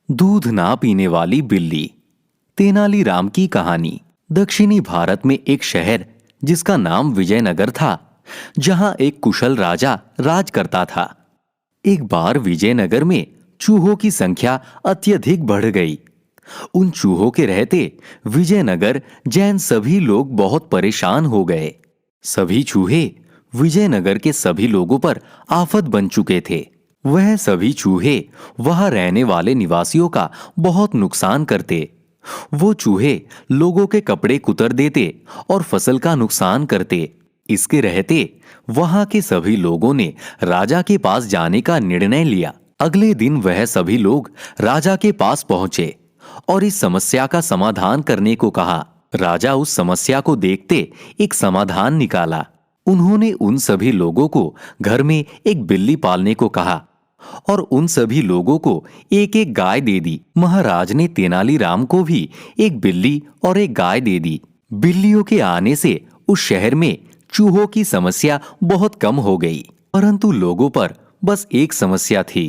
दूध ना पीने वाली बिल्ली। तेनालीराम की कहानी। दक्षिणी भारत में एक शहर जिसका नाम विजयनगर था, जहां एक कुशल राजा राज करता था। एक बार विजयनगर में चूहों की संख्या अत्यधिक बढ़ गई। उन चूहों के रहते विजयनगर जैन सभी लोग बहुत परेशान हो गए। सभी चूहे विजयनगर के सभी लोगों पर आफत बन चुके थे। वह सभी चूहे वहां रहने वाले निवासियों का बहुत नुकसान करते। वो चूहे लोगों के कपड़े कुतर देते और फसल का नुकसान करते। इसके रहते वहां के सभी लोगों ने राजा के पास जाने का निर्णय लिया। अगले दिन वह सभी लोग राजा के पास पहुंचे और इस समस्या का समाधान करने को कहा। राजा उस समस्या को देखते एक समाधान निकाला। उन्होंने उन सभी लोगों को घर में एक बिल्ली पालने को कहा और उन सभी लोगों को एक एक गाय दे दी। महाराज ने तेनालीराम को भी एक बिल्ली और एक गाय दे दी। बिल्लियों के आने से उस शहर में चूहों की समस्या बहुत कम हो गई। परंतु लोगों पर बस एक समस्या थी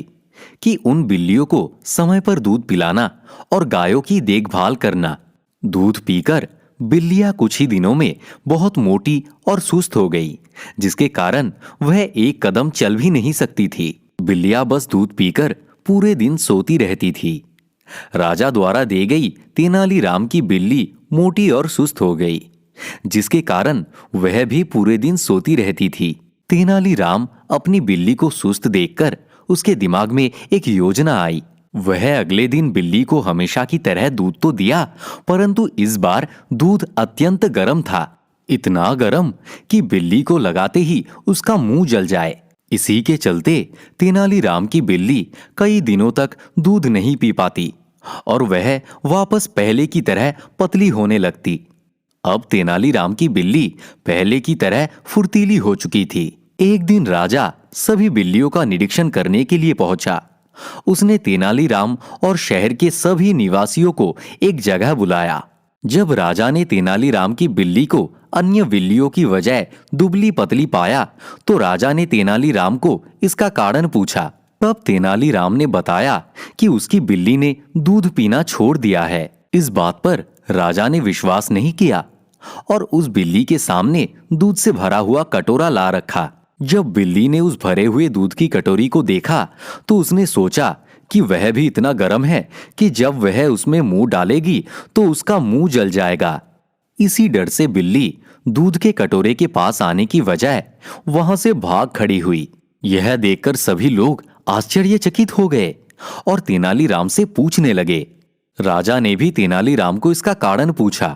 कि उन बिल्लियों को समय पर दूध पिलाना और गायों की देखभाल करना। दूध पीकर बिल्लियां कुछ ही दिनों में बहुत मोटी और सुस्त हो गई, जिसके कारण वह एक कदम चल भी नहीं सकती थी। बिल्लियां बस दूध पीकर पूरे दिन सोती रहती थी। राजा द्वारा दी गई तेनालीराम की बिल्ली मोटी और सुस्त हो गई, जिसके कारण वह भी पूरे दिन सोती रहती थी। तेनालीराम अपनी बिल्ली को सुस्त देखकर उसके दिमाग में एक योजना आई। वह अगले दिन बिल्ली को हमेशा की तरह दूध तो दिया, परंतु इस बार दूध अत्यंत गर्म था। इतना गर्म कि बिल्ली को लगाते ही उसका मुंह जल जाए। इसी के चलते तेनालीराम की बिल्ली कई दिनों तक दूध नहीं पी पाती और वह वापस पहले की तरह पतली होने लगती। अब तेनालीराम की बिल्ली पहले की तरह फुर्तीली हो चुकी थी। एक दिन राजा सभी बिल्लियों का निरीक्षण करने के लिए पहुंचा। उसने तेनालीराम और शहर के सभी निवासियों को एक जगह बुलाया। जब राजा ने तेनालीराम की बिल्ली को अन्य बिल्लियों की बजाय दुबली पतली पाया, तो राजा ने तेनालीराम को इसका कारण पूछा। तब तेनालीराम ने बताया कि उसकी बिल्ली ने दूध पीना छोड़ दिया है। इस बात पर राजा ने विश्वास नहीं किया और उस बिल्ली के सामने दूध से भरा हुआ कटोरा ला रखा। जब बिल्ली ने उस भरे हुए दूध की कटोरी को देखा, तो उसने सोचा कि वह भी इतना गर्म है कि जब वह उसमें मुंह डालेगी तो उसका मुंह जल जाएगा। इसी डर से बिल्ली दूध के कटोरे के पास आने की बजाय वहां से भाग खड़ी हुई। यह देखकर सभी लोग आश्चर्यचकित हो गए और तेनालीराम से पूछने लगे। राजा ने भी तेनालीराम को इसका कारण पूछा।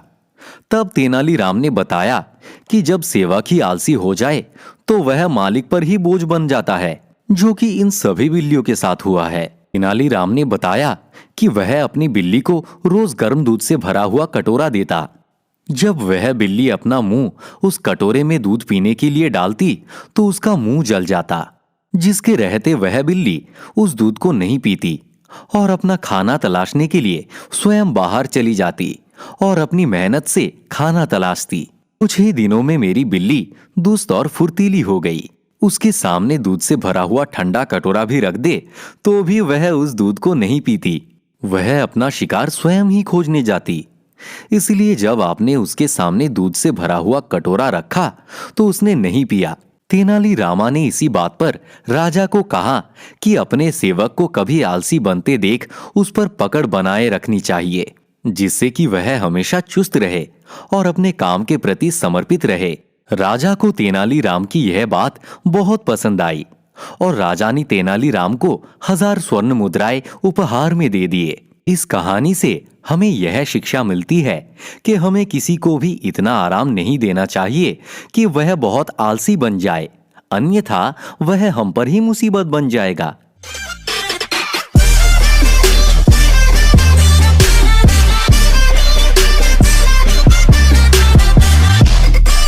तब तेनालीराम ने बताया कि जब सेवक ही आलसी हो जाए तो वह मालिक पर ही बोझ बन जाता है, जो कि इन सभी बिल्लियों के साथ हुआ है। तेनालीराम ने बताया कि वह अपनी बिल्ली को रोज गर्म दूध से भरा हुआ कटोरा देता। जब वह बिल्ली अपना मुंह उस कटोरे में दूध पीने के लिए डालती तो उसका मुंह जल जाता, जिसके रहते वह बिल्ली उस दूध को नहीं पीती और अपना खाना तलाशने के लिए स्वयं बाहर चली जाती और अपनी मेहनत से खाना तलाशती। कुछ ही दिनों में मेरी बिल्ली दुस्त और फुर्तीली हो गई। उसके सामने दूध से भरा हुआ ठंडा कटोरा भी रख दे तो भी वह उस दूध को नहीं पीती। वह अपना शिकार स्वयं ही खोजने जाती। इसलिए जब आपने उसके सामने दूध से भरा हुआ कटोरा रखा तो उसने नहीं पिया। तेनालीरामा ने इसी बात पर राजा को कहा कि अपने सेवक को कभी आलसी बनते देख उस पर पकड़ बनाए रखनी चाहिए, जिससे कि वह हमेशा चुस्त रहे और अपने काम के प्रति समर्पित रहे। राजा को तेनालीराम की यह बात बहुत पसंद आई और राजा ने तेनालीराम को 1000 स्वर्ण मुद्राएं उपहार में दे दिए। इस कहानी से हमें यह शिक्षा मिलती है कि हमें किसी को भी इतना आराम नहीं देना चाहिए कि वह बहुत आलसी बन जाए, अन्यथा वह हम पर ही मुसीबत बन जाएगा।